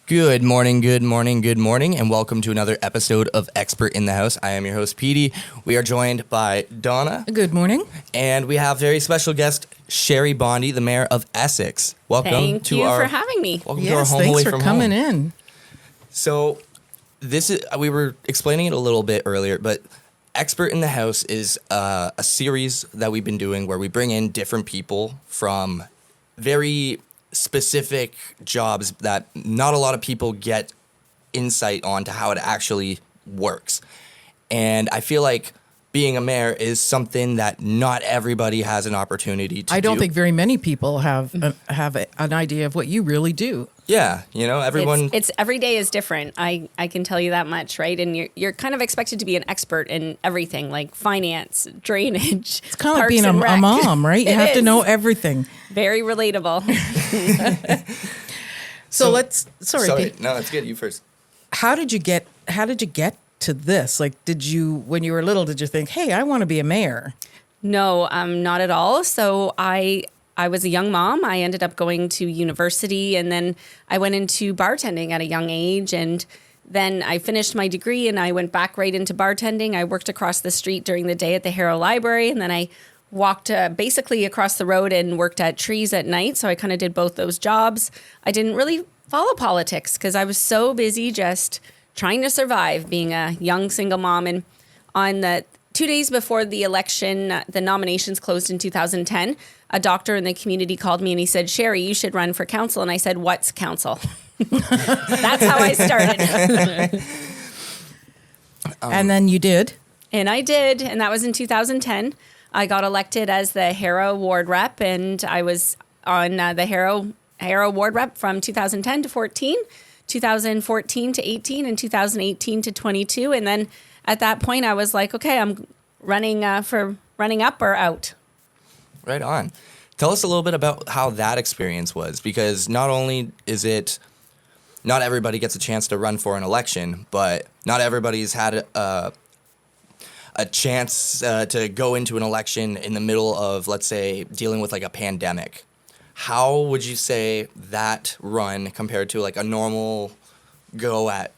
Good morning, and welcome to another episode of Ckrt in the House. I am your host, Petey. We are joined by Donna. Good morning. And we have very special guest, Sherry Bondy, the Mayor of Essex. Welcome Thank you for having me. Welcome to our home away from home. Thanks for coming in. So, we were explaining it a little bit earlier, but Ckrt in the House is a series that we've been doing where we bring in different people from very specific jobs that not a lot of people get insight on to how it actually works. And I feel like being a mayor is something that not everybody has an opportunity to do. I don't think very many people have an idea of what you really do. Yeah, everyone... It's every day is different. I can tell you that much, right? And you're kind of expected to be an expert in everything, like finance, drainage. It's kind of like being a mom, right? You have to know everything. Very relatable. So let's. Sorry. No, it's good. You first. How did you get to this? Like, when you were little, did you think, hey, I want to be a mayor? No, not at all. So I was a young mom. I ended up going to university, and then I went into bartending at a young age. And then I finished my degree, and I went back right into bartending. I worked across the street during the day at the Harrow Library, and then I walked basically across the road and worked at Trees at night. So I kind of did both those jobs. I didn't really follow politics because I was so busy just trying to survive being a young single mom. And on the 2 days before the election, the nominations closed in 2010, a doctor in the community called me and he said, Sherry, you should run for council. And I said, what's council? That's how I started. And then you did? And I did. And that was in 2010. I got elected as the Harrow ward rep, and I was on the Harrow ward rep from 2010 to 14, 2014 to 18, and 2018 to 22. And then at that point, I was like, okay, I'm running for running up or out. Right on. Tell us a little bit about how that experience was, because not only is it not everybody gets a chance to run for an election, but not everybody's had a chance to go into an election in the middle of, let's say, dealing with like a pandemic. How would you say that run compared to like a normal go at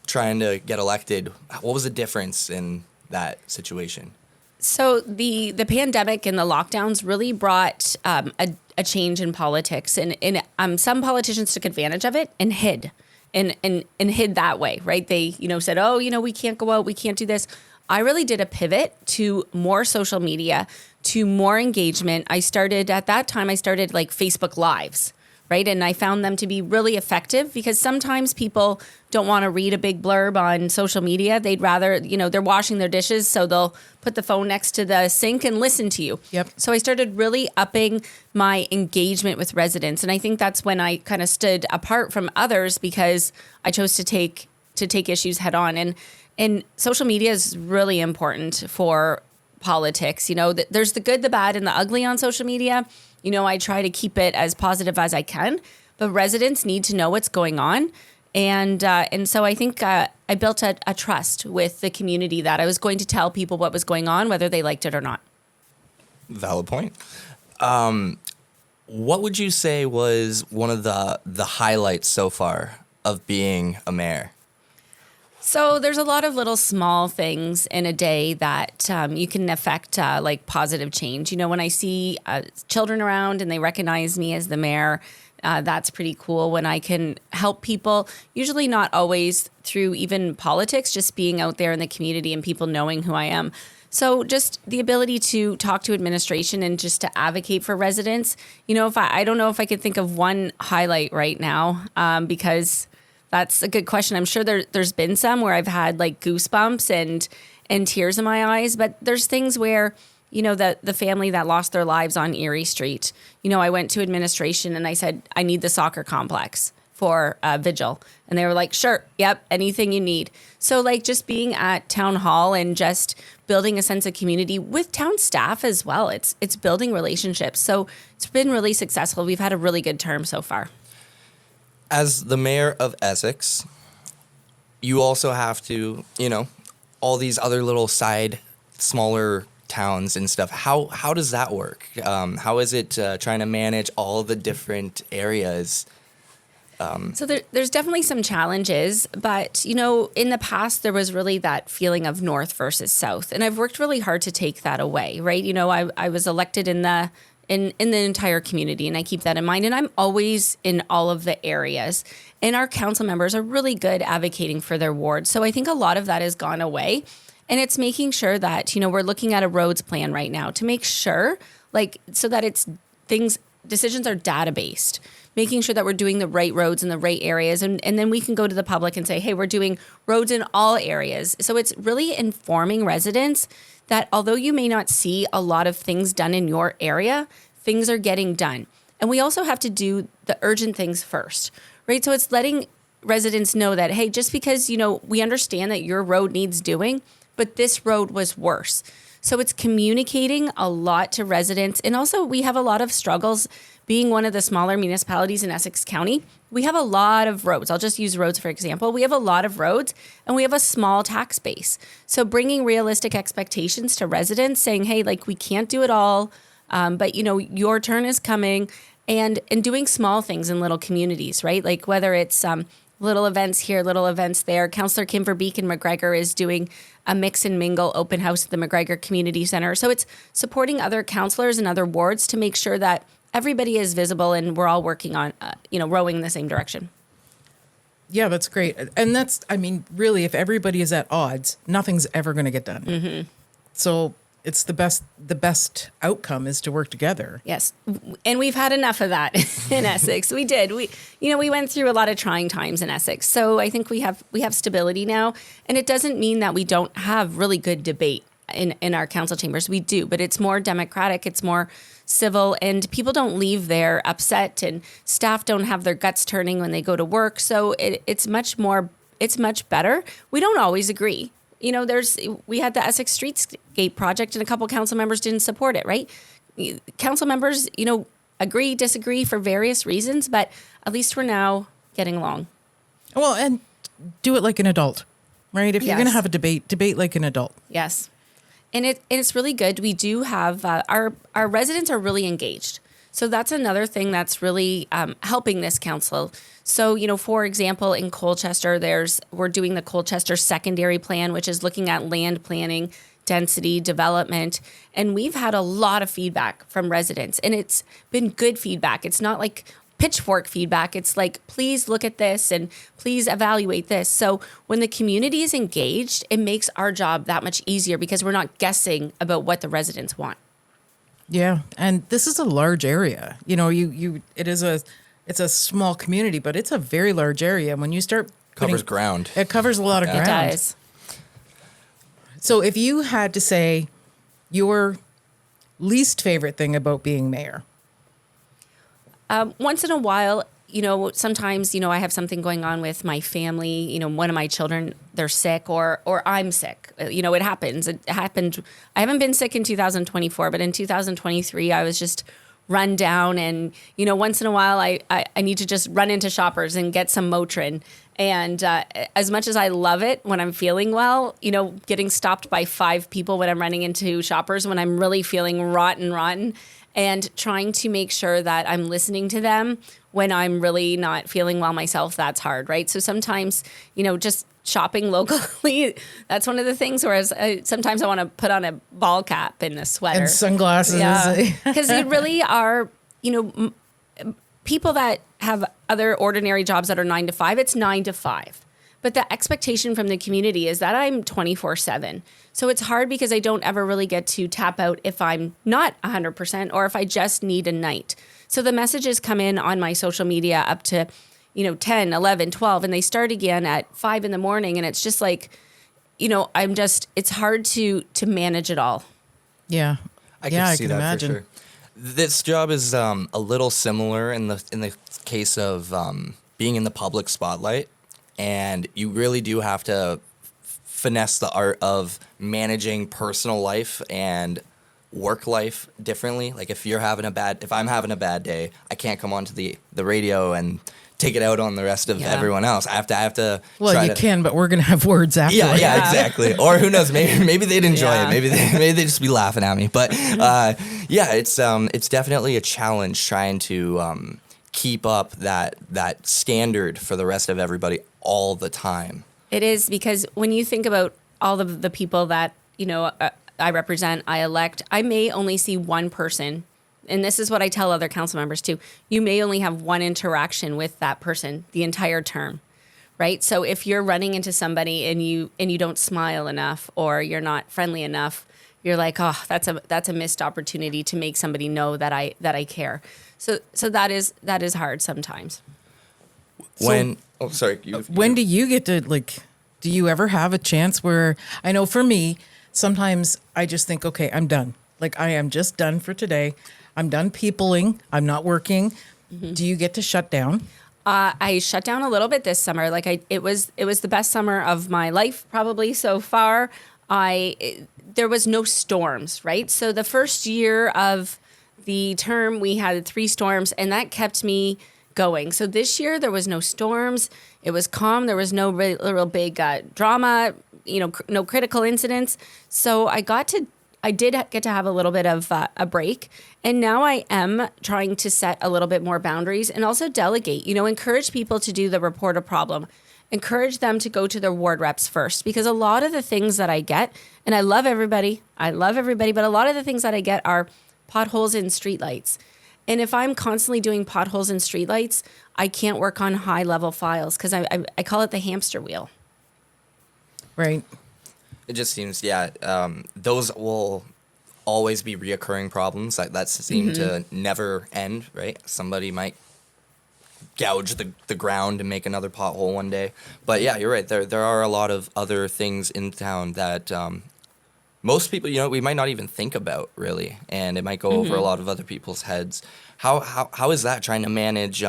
trying to get elected? What was the difference in that situation? So the pandemic and the lockdowns really brought a change in politics, and some politicians took advantage of it and hid, and hid that way, right? They said, oh, we can't go out, we can't do this. I really did a pivot to more social media, to more engagement. At that time, I started like Facebook Lives, right? And I found them to be really effective because sometimes people don't want to read a big blurb on social media. They'd rather, they're washing their dishes, so they'll put the phone next to the sink and listen to you. Yep. So I started really upping my engagement with residents. And I think that's when I kind of stood apart from others because I chose to take issues head on. And social media is really important for politics. There's the good, the bad, and the ugly on social media. I try to keep it as positive as I can, but residents need to know what's going on. And so I think I built a trust with the community that I was going to tell people what was going on, whether they liked it or not. Valid point. What would you say was one of the highlights so far of being a mayor? So there's a lot of little small things in a day that you can affect like positive change. When I see children around and they recognize me as the mayor, that's pretty cool. When I can help people, usually not always through even politics, just being out there in the community and people knowing who I am. So just the ability to talk to administration and just to advocate for residents. If I don't know if I could think of one highlight right now because that's a good question. I'm sure there's been some where I've had like goosebumps and tears in my eyes, but there's things where, the family that lost their lives on Erie Street, I went to administration and I said, I need the soccer complex for vigil. And they were like, sure, yep, anything you need. So like just being at town hall and just building a sense of community with town staff as well. It's building relationships. So it's been really successful. We've had a really good term so far. As the mayor of Essex, you also have to, all these other little smaller towns and stuff. How does that work? How is it trying to manage all the different areas So there's definitely some challenges, but in the past there was really that feeling of north versus south, and I've worked really hard to take that away. Right? I was elected in the entire community, and I keep that in mind. And I'm always in all of the areas, and our council members are really good advocating for their wards. So I think a lot of that has gone away, and it's making sure that we're looking at a roads plan right now to make sure, so that decisions are data based. Making sure that we're doing the right roads in the right areas. And then we can go to the public and say, hey, we're doing roads in all areas. So it's really informing residents that although you may not see a lot of things done in your area, things are getting done. And we also have to do the urgent things first, right? So it's letting residents know that, hey, just because, we understand that your road needs doing, but this road was worse. So it's communicating a lot to residents. And also we have a lot of struggles being one of the smaller municipalities in Essex County. We have a lot of roads. I'll just use roads for example. We have a lot of roads and we have a small tax base. So bringing realistic expectations to residents saying, hey, we can't do it all, but your turn is coming, and doing small things in little communities, right? Like whether it's little events here, little events there. Councillor Kim Verbeek in McGregor is doing a mix and mingle open house at the McGregor Community Centre. So it's supporting other councillors and other wards to make sure that everybody is visible and we're all working on, rowing in the same direction. Yeah, that's great. And really, if everybody is at odds, nothing's ever going to get done. Mm-hmm. So it's the best outcome is to work together. Yes. And we've had enough of that in Essex. We did. We went through a lot of trying times in Essex. So I think we have stability now. And it doesn't mean that we don't have really good debate in our council chambers. We do, but it's more democratic. It's more civil, and people don't leave there upset, and staff don't have their guts turning when they go to work. So it's much better. We don't always agree. We had the Essex Streetscape project and a couple council members didn't support it, right? Council members, agree, disagree for various reasons, but at least we're now getting along. Well, and do it like an adult, right? If you're Yes. going to have a debate like an adult. Yes. And it's really good. We do have, our residents are really engaged. So that's another thing that's really helping this council. So, for example, in Colchester, we're doing the Colchester secondary plan, which is looking at land planning, density, development. And we've had a lot of feedback from residents, and it's been good feedback. It's not like pitchfork feedback. It's like, please look at this and please evaluate this. So when the community is engaged, it makes our job that much easier because we're not guessing about what the residents want. Yeah, and this is a large area. It's a small community, but it's a very large area. When you start Covers ground. it covers a lot of It ground. does. So if you had to say your least favorite thing about being mayor, Once in a while, sometimes, I have something going on with my family. One of my children, they're sick or I'm sick. It happens. It happened. I haven't been sick in 2024, but in 2023, I was just run down. And, once in a while, I need to just run into Shoppers and get some Motrin. And as much as I love it when I'm feeling well, getting stopped by 5 people when I'm running into Shoppers, when I'm really feeling rotten, and trying to make sure that I'm listening to them when I'm really not feeling well myself, that's hard, right? So sometimes, just shopping locally, that's one of the things, whereas sometimes I want to put on a ball cap and a sweater. and sunglasses. Yeah, because you really are, people that have other ordinary jobs that are 9 to 5, it's 9 to 5. But the expectation from the community is that I'm 24/7. So it's hard because I don't ever really get to tap out if I'm not 100% or if I just need a night. So the messages come in on my social media up to, 10, 11, 12, and they start again at 5 in the morning. And it's just like, it's hard to manage it all. Yeah. I can see that imagine. for sure. This job is a little similar in the case of being in the public spotlight, and you really do have to finesse the art of managing personal life and work life differently. Like if I'm having a bad day, I can't come onto the radio and take it out on the rest of everyone else. I have to. Well, you can, but we're gonna have words afterwards. Yeah, exactly. Or who knows? Maybe they'd enjoy it. Maybe they just be laughing at me. But it's definitely a challenge trying to keep up that standard for the rest of everybody all the time. It is, because when you think about all of the people that, I represent, I elect, I may only see one person. And this is what I tell other council members too. You may only have one interaction with that person the entire term, right? So if you're running into somebody and you don't smile enough, or you're not friendly enough, you're like, oh, that's a missed opportunity to make somebody know that I care. So that is hard sometimes. When When do you get to, do you ever have a chance where, I know for me, sometimes I just think, okay, I'm done. Like, I am just done for today. I'm done peopling. I'm not working. Mm-hmm. Do you get to shut down? I shut down a little bit this summer. It was the best summer of my life probably so far. There was no storms, right? So the first year of the term, we had 3 storms, and that kept me going. So this year there was no storms. It was calm. There was no real big drama, no critical incidents. So I did get to have a little bit of a break. And now I am trying to set a little bit more boundaries and also delegate, encourage people to do the report a problem. Encourage them to go to their ward reps first, because a lot of the things that I get, and I love everybody, but a lot of the things that I get are potholes in streetlights. And if I'm constantly doing potholes in streetlights, I can't work on high level files, because I call it the hamster wheel. Right. It just seems, those will always be reoccurring problems. That seem to never end, right? Somebody might gouge the ground and make another pothole one day. But yeah, you're right. There are a lot of other things in town that most people, we might not even think about, really, and it might go over a lot of other people's heads. How is that, trying to manage,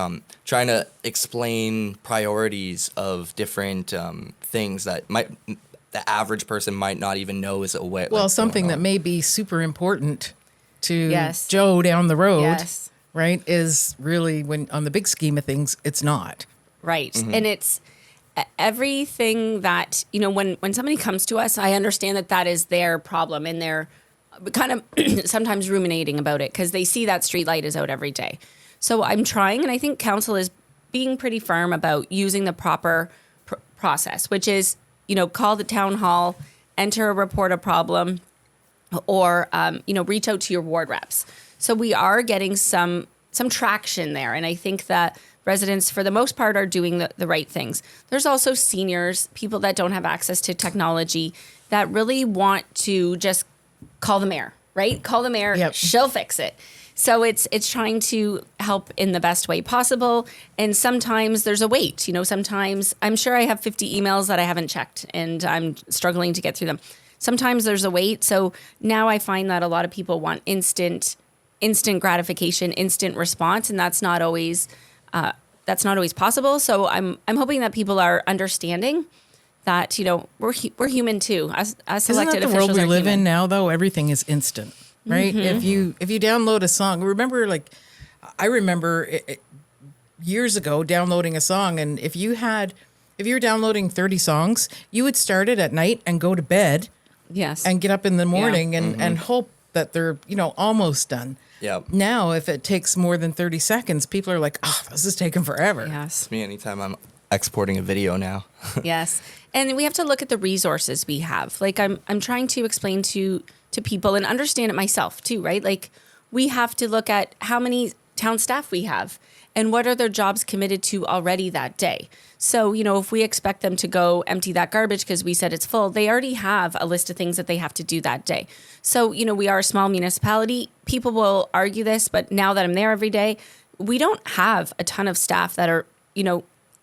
trying to explain priorities of different things that the average person might not even know is aware? Well, something that may be super important to Yes. Joe down the road, Yes. right, is really, when on the big scheme of things, it's not. Right. And it's everything that, when somebody comes to us, I understand that is their problem, and they're kind of sometimes ruminating about it because they see that street light is out every day. So I'm trying, and I think council is being pretty firm about using the proper process, which is, call the town hall, enter a report a problem, or, reach out to your ward reps. So we are getting some traction there. And I think that residents, for the most part, are doing the right things. There's also seniors, people that don't have access to technology, that really want to just call the mayor, right? Call the mayor, Yep. She'll fix it. So it's trying to help in the best way possible. And sometimes there's a wait. Sometimes I'm sure I have 50 emails that I haven't checked, and I'm struggling to get through them. Sometimes there's a wait. So now I find that a lot of people want instant gratification, instant response, and that's not always possible. So I'm hoping that people are understanding that we're human too. Us Isn't elected that the officials world we are live human. in now, though? Everything is instant, right? If you download a song, remember, I remember years ago downloading a song, and if you were downloading 30 songs, you would start it at night and go to bed, Yes. and get up in the morning and hope that they're almost done. Yep. Now, if it takes more than 30 seconds, people are like, "Oh, this is taking forever." Yes. It's me anytime I'm exporting a video now. Yes. And we have to look at the resources we have. I'm trying to explain to people and understand it myself too, right? We have to look at how many town staff we have and what are their jobs committed to already that day. So, if we expect them to go empty that garbage because we said it's full, they already have a list of things that they have to do that day. So, we are a small municipality. People will argue this, but now that I'm there every day, we don't have a ton of staff that are,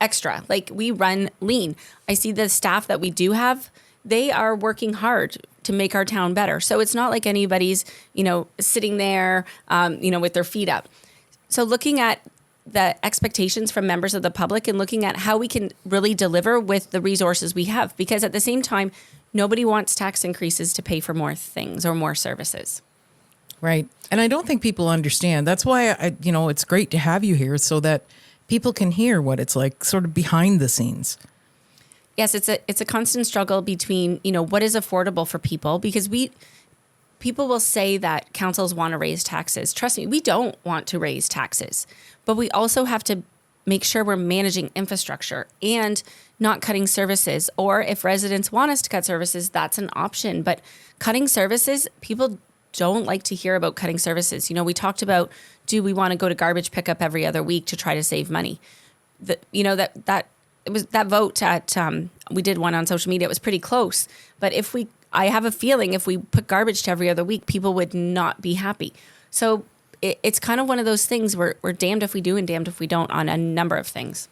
extra. We run lean. I see the staff that we do have, they are working hard to make our town better. So it's not like anybody's, sitting there, with their feet up. So looking at the expectations from members of the public and looking at how we can really deliver with the resources we have, because at the same time, nobody wants tax increases to pay for more things or more services. Right. And I don't think people understand. That's why it's great to have you here, so that people can hear what it's like sort of behind the scenes. Yes, it's a constant struggle between, what is affordable for people, because people will say that councils want to raise taxes. Trust me, we don't want to raise taxes, but we also have to make sure we're managing infrastructure and not cutting services. Or if residents want us to cut services, that's an option. But cutting services, people don't like to hear about cutting services. You know, we talked about, do we want to go to garbage pickup every other week to try to save money? It was that vote at, we did one on social media. It was pretty close. But I have a feeling if we put garbage to every other week, people would not be happy. So it's kind of one of those things where we're damned if we do and damned if we don't on a number of things.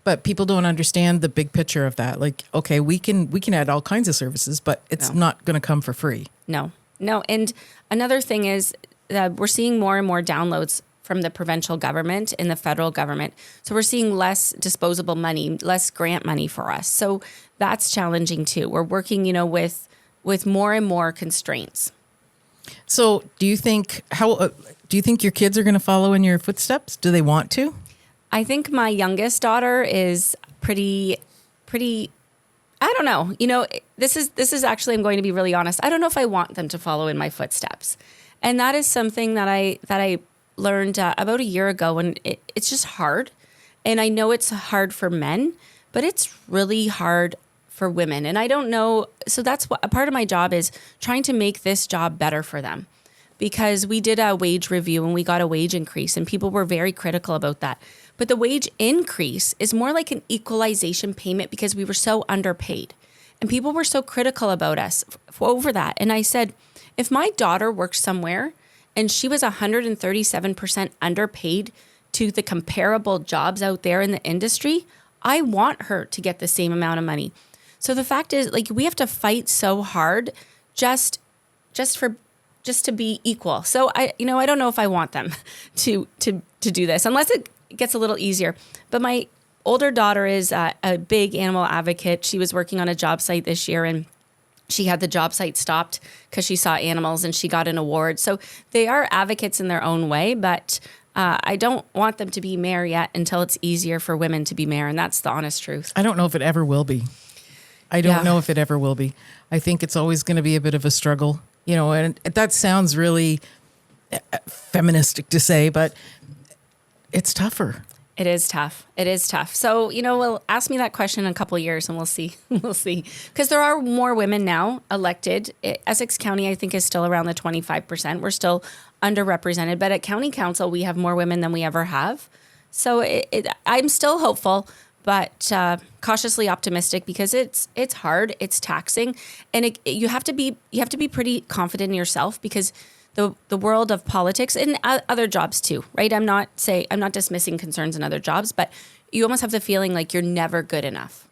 But people don't understand the big picture of that. Like, okay, we can add all kinds of services, but it's not going to come for free. No. And another thing is that we're seeing more and more downloads from the provincial government and the federal government. So we're seeing less disposable money, less grant money for us. So that's challenging too. We're working, with more and more constraints. So do you think your kids are going to follow in your footsteps? Do they want to? I think my youngest daughter is pretty, I don't know. This is actually, I'm going to be really honest. I don't know if I want them to follow in my footsteps. And that is something that I learned about a year ago, and it's just hard. And I know it's hard for men, but it's really hard for women. And I don't know. So that's what a part of my job is, trying to make this job better for them. Because we did a wage review and we got a wage increase, and people were very critical about that. But the wage increase is more like an equalization payment because we were so underpaid. And people were so critical about us over that. And I said, if my daughter worked somewhere and she was 137% underpaid to the comparable jobs out there in the industry, I want her to get the same amount of money. So the fact is, like, we have to fight so hard just to be equal. So I don't know if I want them to do this, unless it gets a little easier. But my older daughter is a big animal advocate. She was working on a job site this year, and she had the job site stopped because she saw animals, and she got an award. So they are advocates in their own way, but I don't want them to be mayor yet until it's easier for women to be mayor, and that's the honest truth. I don't know if it ever will be. I don't know if it ever will be. I think it's always going to be a bit of a struggle, and that sounds really feministic to say, but it's tougher. It is tough. So, we'll ask me that question in a couple of years and we'll see. Because there are more women now elected. Essex County, I think, is still around the 25%. We're still underrepresented. But at County Council, we have more women than we ever have. So I'm still hopeful, but cautiously optimistic, because it's hard, it's taxing, and you have to be pretty confident in yourself, because the world of politics and other jobs too, right? I'm not dismissing concerns in other jobs, but you almost have the feeling like you're never good enough,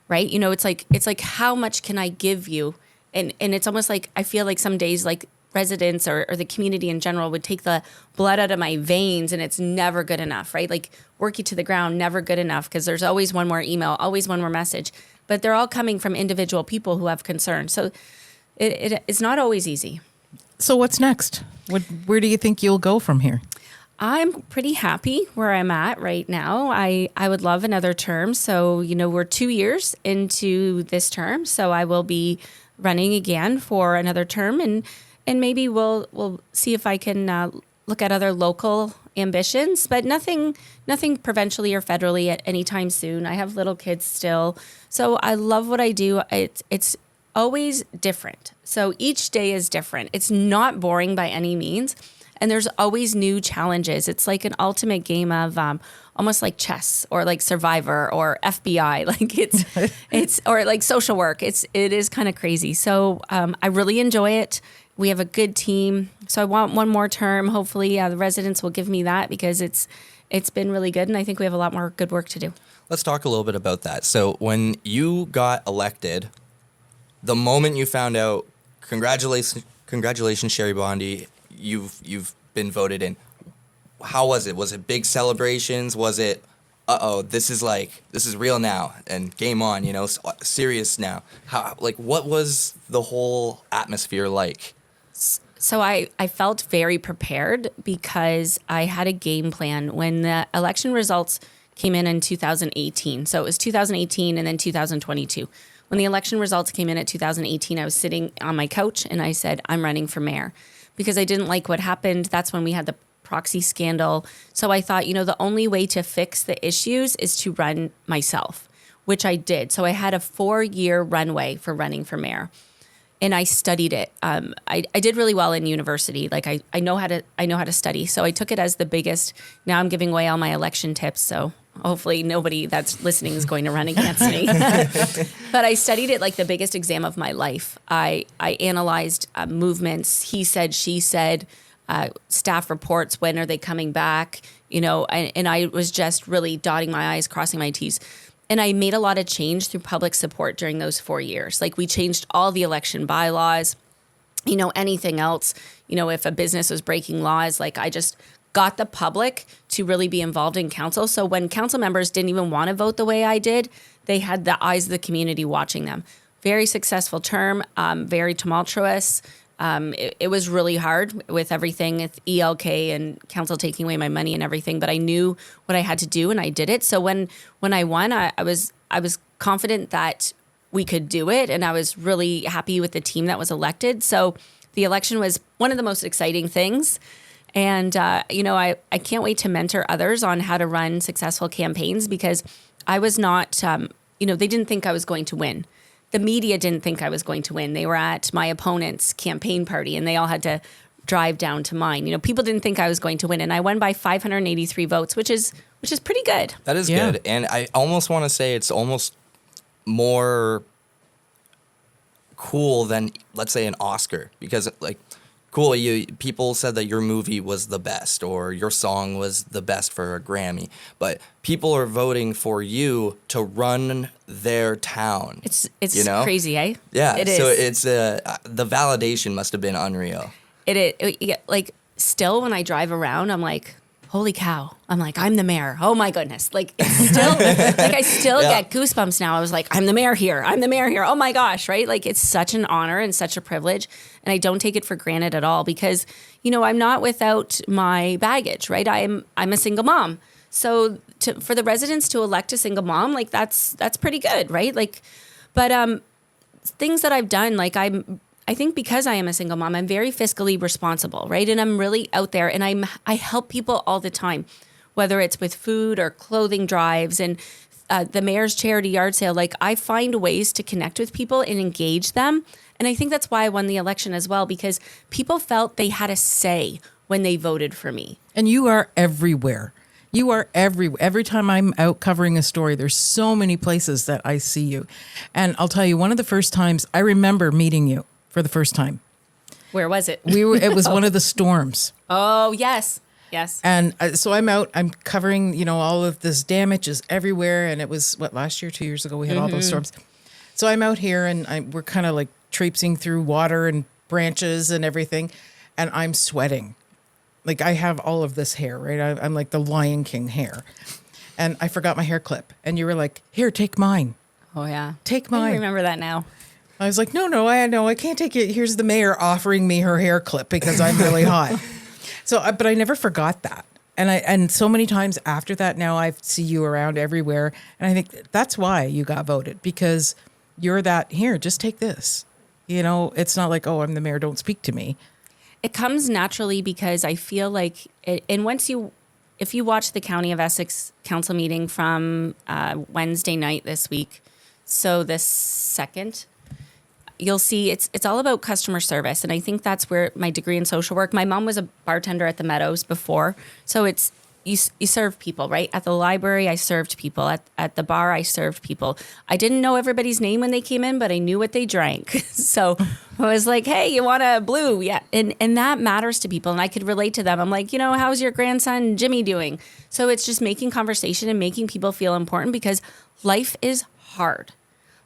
right? It's like how much can I give you, and it's almost like I feel like some days, like, residents or the community in general would take the blood out of my veins, and it's never good enough, right? Like, work you to the ground, never good enough, because there's always one more email, always one more message. But they're all coming from individual people who have concerns. So it's not always easy. So what's next? Where do you think you'll go from here? I'm pretty happy where I'm at right now. I would love another term. So, we're 2 years into this term, so I will be running again for another term, and maybe we'll see if I can look at other local ambitions, but nothing provincially or federally at any time soon. I have little kids still, so I love what I do. It's always different. So each day is different. It's not boring by any means, and there's always new challenges. It's like an ultimate game of almost like chess or like Survivor or FBI. Like it's or like social work. It is kind of crazy. So I really enjoy it. We have a good team. So I want one more term. Hopefully the residents will give me that, because it's been really good, and I think we have a lot more good work to do. Let's talk a little bit about that. So when you got elected, the moment you found out, congratulations, Sherry Bondy, you've been voted in. How was it? Was it big celebrations? Was it, this is real now and game on, serious now? What was the whole atmosphere like? So I felt very prepared, because I had a game plan when the election results came in 2018. So it was 2018 and then 2022. When the election results came in at 2018, I was sitting on my couch and I said, I'm running for mayor, because I didn't like what happened. That's when we had the proxy scandal. So I thought, the only way to fix the issues is to run myself, which I did. So I had a 4-year runway for running for mayor. And I studied it. I did really well in university. Like I know how to study. So I took it as the biggest. Now I'm giving away all my election tips. So hopefully nobody that's listening is going to run against me. But I studied it like the biggest exam of my life. I analyzed movements, he said, she said, staff reports. When are they coming back? And I was just really dotting my I's, crossing my T's. And I made a lot of change through public support during those 4 years. Like we changed all the election bylaws, anything else, if a business was breaking laws, like I just got the public to really be involved in council. So when council members didn't even want to vote the way I did, they had the eyes of the community watching them. Very successful term, very tumultuous. It was really hard with everything with ELK and council taking away my money and everything, but I knew what I had to do and I did it. So when I won, I was confident that we could do it, and I was really happy with the team that was elected. So the election was one of the most exciting things. And, I can't wait to mentor others on how to run successful campaigns, because I was not, they didn't think I was going to win. The media didn't think I was going to win. They were at my opponent's campaign party and they all had to drive down to mine. People didn't think I was going to win, and I won by 583 votes, which is pretty good. That is good. And I almost want to say it's almost more cool than, let's say, an Oscar, because cool, people said that your movie was the best or your song was the best for a Grammy, but people are voting for you to run their town. It's crazy, eh? Yeah. It is. So it's the validation must have been unreal. Like still when I drive around, I'm like, holy cow. I'm like, I'm the mayor. Oh my goodness. Like it's still like I still get goosebumps now. I was like, I'm the mayor here. I'm the mayor here. Oh my gosh, right? Like it's such an honor and such a privilege. And I don't take it for granted at all, because, I'm not without my baggage, right? I'm a single mom. So for the residents to elect a single mom, like that's pretty good, right? Like, but things that I've done, like I think because I am a single mom, I'm very fiscally responsible, right? And I'm really out there, and I help people all the time, whether it's with food or clothing drives and the mayor's charity yard sale. Like I find ways to connect with people and engage them. And I think that's why I won the election as well, because people felt they had a say when they voted for me. And you are everywhere. You are everywhere. Every time I'm out covering a story, there's so many places that I see you. And I'll tell you, one of the first times I remember meeting you for the first time. Where was it? It was one of the storms. Oh, yes. Yes. And so I'm out, I'm covering, all of this damage is everywhere. And it was last year, 2 years ago, we had all those storms. So I'm out here and we're kind of like traipsing through water and branches and everything. And I'm sweating. Like I have all of this hair, right? I'm like the Lion King hair. And I forgot my hair clip. And you were like, here, take mine. Oh, yeah. Take mine. I remember that now. I was like, no, I can't take it. Here's the mayor offering me her hair clip because I'm really hot. So, but I never forgot that. And so many times after that, now I see you around everywhere. And I think that's why you got voted, because you're that, here, just take this. It's not like, oh, I'm the mayor, don't speak to me. It comes naturally because I feel like, if you watch the County of Essex council meeting from Wednesday night this week, so the 2nd, you'll see it's all about customer service. And I think that's where my degree in social work, my mom was a bartender at the Meadows before. So it's, you serve people, right? At the library, I served people. At the bar, I served people. I didn't know everybody's name when they came in, but I knew what they drank. So I was like, hey, you want a blue? Yeah. And that matters to people. And I could relate to them. I'm like, how's your grandson Jimmy doing? So it's just making conversation and making people feel important, because life is hard.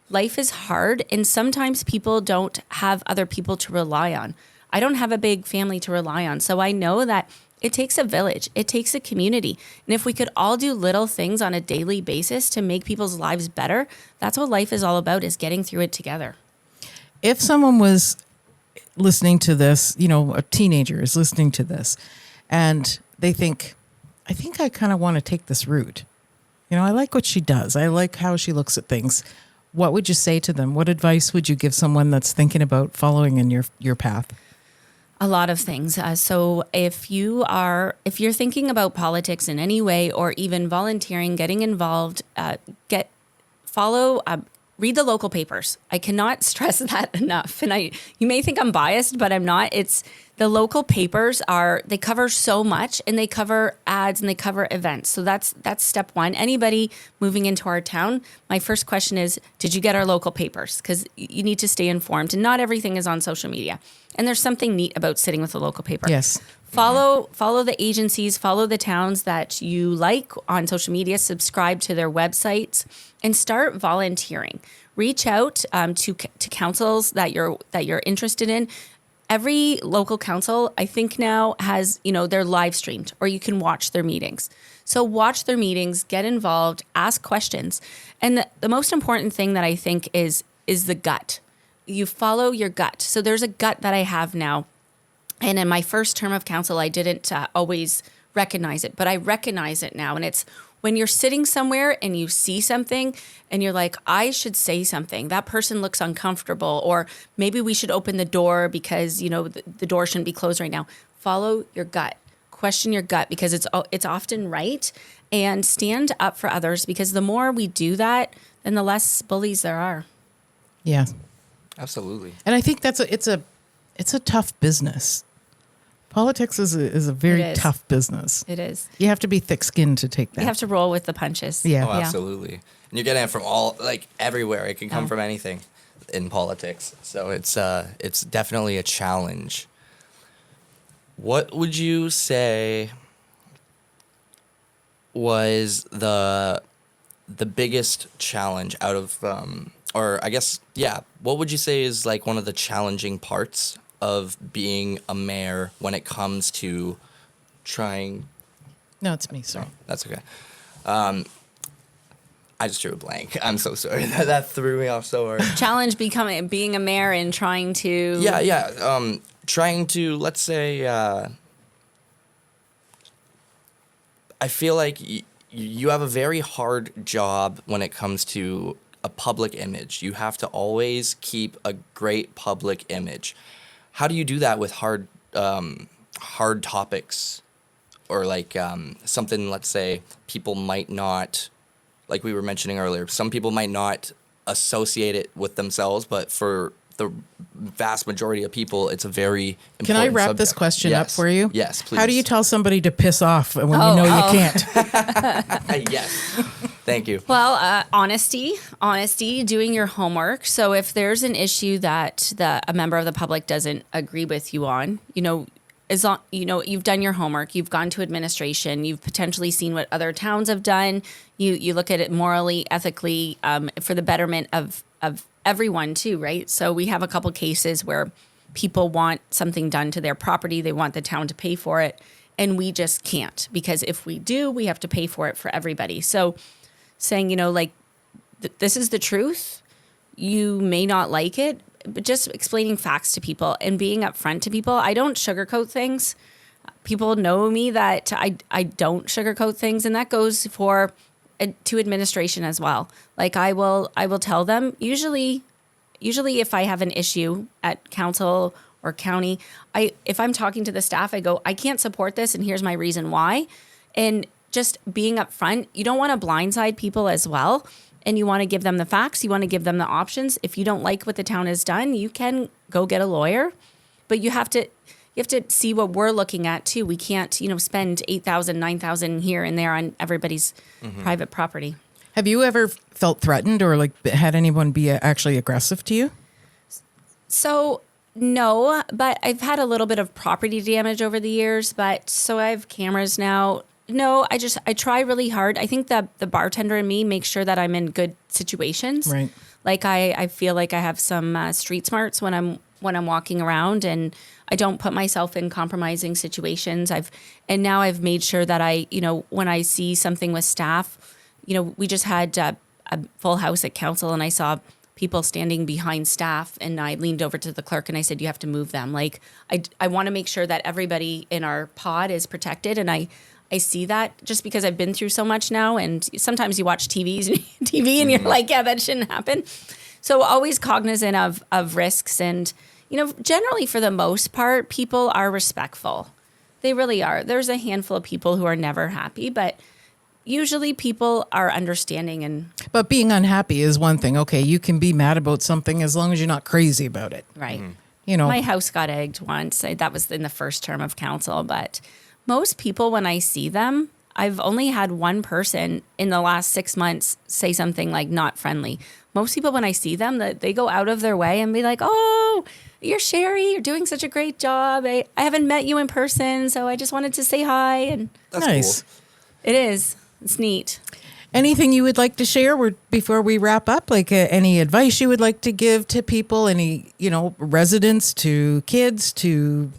Life is hard, and sometimes people don't have other people to rely on. I don't have a big family to rely on, so I know that it takes a village. It takes a community. And if we could all do little things on a daily basis to make people's lives better, that's what life is all about, is getting through it together. If someone was listening to this, a teenager is listening to this, and they think, I think I kind of want to take this route. I like what she does. I like how she looks at things. What would you say to them? What advice would you give someone that's thinking about following in your path? A lot of things. So if you're thinking about politics in any way, or even volunteering, getting involved, read the local papers. I cannot stress that enough. And you may think I'm biased, but I'm not. It's the local papers they cover so much, and they cover ads and they cover events. So that's step one. Anybody moving into our town, my first question is, did you get our local papers? Because you need to stay informed, and not everything is on social media. And there's something neat about sitting with a local paper. Yes. Follow the agencies, follow the towns that you like on social media, subscribe to their websites, and start volunteering. Reach out to councils that you're interested in. Every local council, I think now, has, they're live streamed, or you can watch their meetings. So watch their meetings, get involved, ask questions. And the most important thing that I think is the gut. You follow your gut. So there's a gut that I have now. And in my first term of council, I didn't always recognize it, but I recognize it now. And it's when you're sitting somewhere and you see something and you're like, I should say something. That person looks uncomfortable, or maybe we should open the door because, the door shouldn't be closed right now. Follow your gut. Question your gut, because it's often right. And stand up for others, because the more we do that, then the less bullies there are. Yeah. Absolutely. And I think it's a tough business. Politics is a very tough business. It is. You have to be thick-skinned to take that. You have to roll with the punches. Yeah. Oh, absolutely. And you're getting it from everywhere. It can come from anything in politics. So it's definitely a challenge. What would you say was the biggest challenge out of, what would you say is like one of the challenging parts of being a mayor when it comes to trying? No, it's me. Sorry. That's okay. I just drew a blank. I'm so sorry. That threw me off so hard. Challenge being a mayor and trying to... Yeah. Trying to, let's say, I feel like you have a very hard job when it comes to a public image. You have to always keep a great public image. How do you do that with hard topics, or something, let's say, people might not, like we were mentioning earlier, some people might not associate it with themselves, but for the vast majority of people, it's a very important Can I wrap subject. this question up for you? Yes, please. How do you tell somebody to piss off when you know you can't? Yes. Thank you. Well, honesty, doing your homework. So if there's an issue that a member of the public doesn't agree with you on, you've done your homework, you've gone to administration, you've potentially seen what other towns have done. You look at it morally, ethically, for the betterment of everyone too, right? So we have a couple cases where people want something done to their property. They want the town to pay for it. And we just can't, because if we do, we have to pay for it for everybody. So saying, this is the truth. You may not like it, but just explaining facts to people and being upfront to people. I don't sugarcoat things. People know me that I don't sugarcoat things, and that goes to administration as well. Like I will tell them, usually if I have an issue at council or county, if I'm talking to the staff, I go, I can't support this, and here's my reason why. And just being upfront, you don't want to blindside people as well. And you want to give them the facts. You want to give them the options. If you don't like what the town has done, you can go get a lawyer, but you have to see what we're looking at too. We can't, spend $8,000, $9,000 here and there on everybody's private property. Have you ever felt threatened or had anyone be actually aggressive to you? So no, but I've had a little bit of property damage over the years, so I have cameras now. No, I try really hard. I think that the bartender in me makes sure that I'm in good situations. Right. Like I feel like I have some street smarts when I'm walking around, and I don't put myself in compromising situations. Now I've made sure that when I see something with staff, we just had a full house at council, and I saw people standing behind staff, and I leaned over to the clerk and I said, you have to move them. Like I want to make sure that everybody in our pod is protected, and I see that just because I've been through so much now, and sometimes you watch TV and you're like, yeah, that shouldn't happen. So always cognizant of risks, and generally for the most part, people are respectful. They really are. There's a handful of people who are never happy, but usually people are understanding. But being unhappy is one thing. Okay, you can be mad about something as long as you're not crazy about it. Right. Mm-hmm. My house got egged once. That was in the first term of council. But most people, when I see them, I've only had one person in the last 6 months say something like not friendly. Most people, when I see them, they go out of their way and be like, oh, you're Sherry. You're doing such a great job. I haven't met you in person, so I just wanted to say hi. And That's nice. cool. It is. It's neat. Anything you would like to share before we wrap up? Like any advice you would like to give to people? Any, residents to kids to...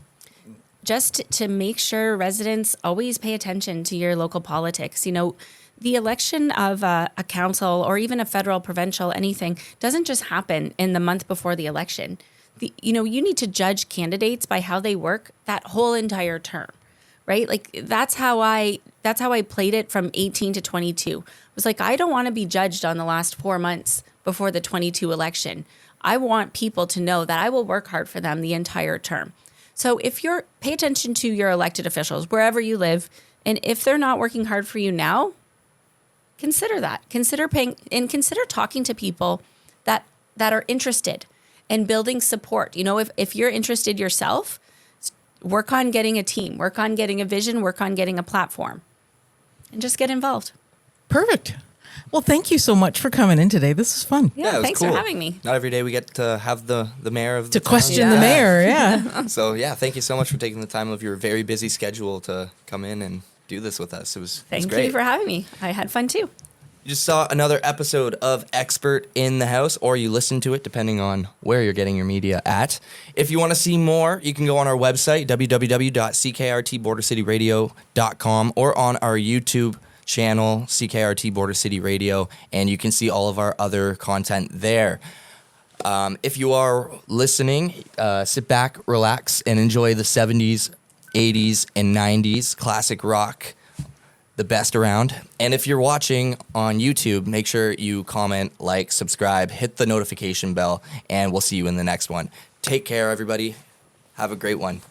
Just to make sure residents always pay attention to your local politics. The election of a council or even a federal, provincial, anything doesn't just happen in the month before the election. You need to judge candidates by how they work that whole entire term, right? Like that's how I played it from 18 to 22. It was like, I don't want to be judged on the last 4 months before the 22 election. I want people to know that I will work hard for them the entire term. So pay attention to your elected officials wherever you live, and if they're not working hard for you now, consider that. Consider talking to people that are interested and building support. If you're interested yourself, work on getting a team, work on getting a vision, work on getting a platform, and just get involved. Perfect. Well, thank you so much for coming in today. This is fun. Yeah, it was thanks cool. for having me. Not every day we get to have the mayor of the To town. question the mayor, yeah. So, thank you so much for taking the time of your very busy schedule to come in and do this with us. It was Thank great. you for having me. I had fun too. You just saw another episode of Ckrt in the House, or you listened to it, depending on where you're getting your media at. If you want to see more, you can go on our website, www.ckrtbordercityradio.com, or on our YouTube channel, CKRT Border City Radio, and you can see all of our other content there. If you are listening, sit back, relax, and enjoy the 70s, 80s, and 90s classic rock, the best around. And if you're watching on YouTube, make sure you comment, like, subscribe, hit the notification bell, and we'll see you in the next one. Take care, everybody. Have a great one.